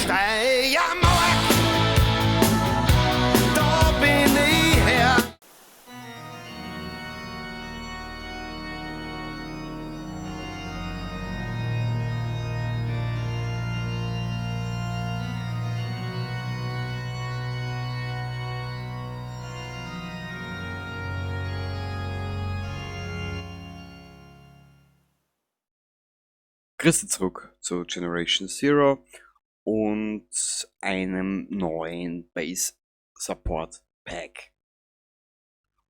Steiermark, da bin ich her. Grüße zurück zu Generation Zero und einem neuen Base Support Pack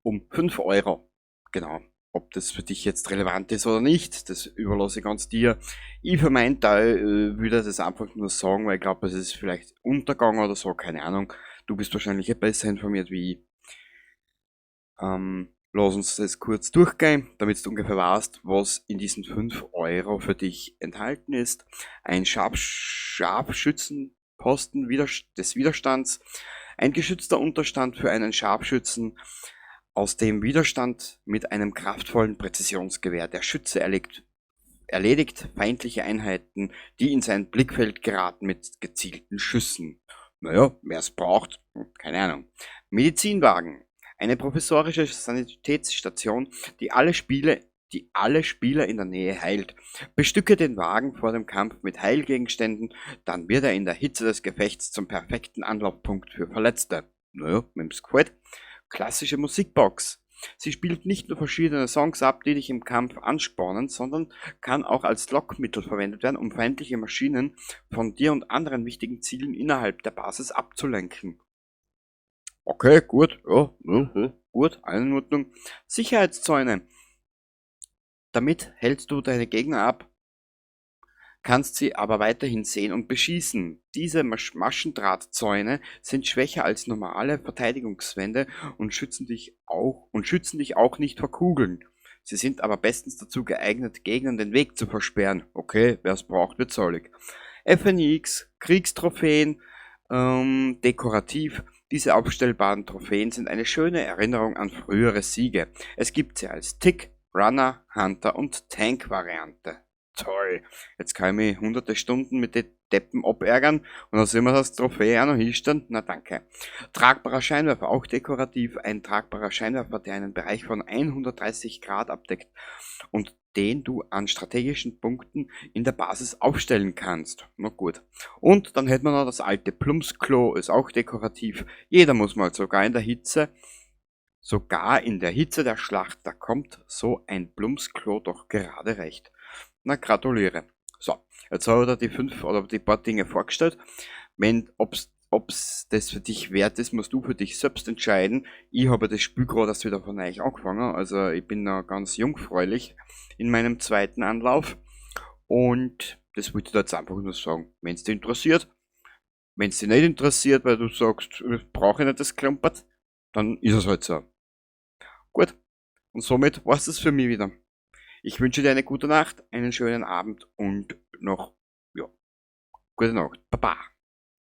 um 5 Euro. Genau. Ob das für dich jetzt relevant ist oder nicht, das überlasse ich ganz dir. Ich für meinen Teil würde das einfach nur sagen, weil ich glaube, es ist vielleicht Untergang oder so, keine Ahnung. Du bist wahrscheinlich besser informiert wie ich. Lass uns das kurz durchgehen, damit du ungefähr weißt, was in diesen 5 Euro für dich enthalten ist. Ein Scharfschützenposten des Widerstands, ein geschützter Unterstand für einen Scharfschützen aus dem Widerstand mit einem kraftvollen Präzisionsgewehr. Der Schütze erledigt feindliche Einheiten, die in sein Blickfeld geraten mit gezielten Schüssen. Naja, wer es braucht, keine Ahnung. Medizinwagen. Eine provisorische Sanitätsstation, die alle Spieler in der Nähe heilt. Bestücke den Wagen vor dem Kampf mit Heilgegenständen, dann wird er in der Hitze des Gefechts zum perfekten Anlaufpunkt für Verletzte. Naja, wem's gefällt. Klassische Musikbox. Sie spielt nicht nur verschiedene Songs ab, die dich im Kampf anspornen, sondern kann auch als Lockmittel verwendet werden, um feindliche Maschinen von dir und anderen wichtigen Zielen innerhalb der Basis abzulenken. Okay, gut, ja, gut, eine Ordnung. Sicherheitszäune. Damit hältst du deine Gegner ab, kannst sie aber weiterhin sehen und beschießen. Diese Maschendrahtzäune sind schwächer als normale Verteidigungswände und schützen dich auch nicht vor Kugeln. Sie sind aber bestens dazu geeignet, Gegnern den Weg zu versperren. Okay, wer es braucht, wird zollig. FNX, Kriegstrophäen, dekorativ. Diese aufstellbaren Trophäen sind eine schöne Erinnerung an frühere Siege. Es gibt sie als Tick, Runner, Hunter und Tank-Variante. Toll. Jetzt kann ich mich hunderte Stunden mit den Deppen abärgern und dann sehen wir das Trophäe auch noch hinstellen. Na danke. Tragbarer Scheinwerfer, auch dekorativ. Ein tragbarer Scheinwerfer, der einen Bereich von 130 Grad abdeckt und den du an strategischen Punkten in der Basis aufstellen kannst. Na gut. Und dann hätten wir noch das alte Plumpsklo, ist auch dekorativ. Jeder muss mal, sogar in der Hitze der Schlacht, da kommt so ein Plumpsklo doch gerade recht. Na, gratuliere. So, jetzt habe ich dir die 5 oder die paar Dinge vorgestellt. Ob's das für dich wert ist, musst du für dich selbst entscheiden. Ich habe das Spiel gerade erst wieder von euch angefangen, also ich bin noch ganz jungfräulich in meinem zweiten Anlauf. Und das wollte ich dir jetzt einfach nur sagen. Wenn es dich interessiert, wenn es dich nicht interessiert, weil du sagst, brauche ich nicht das Klumpert, dann ist es halt so. Gut, und somit war es für mich wieder. Ich wünsche dir eine gute Nacht, einen schönen Abend und noch, ja, gute Nacht. Baba.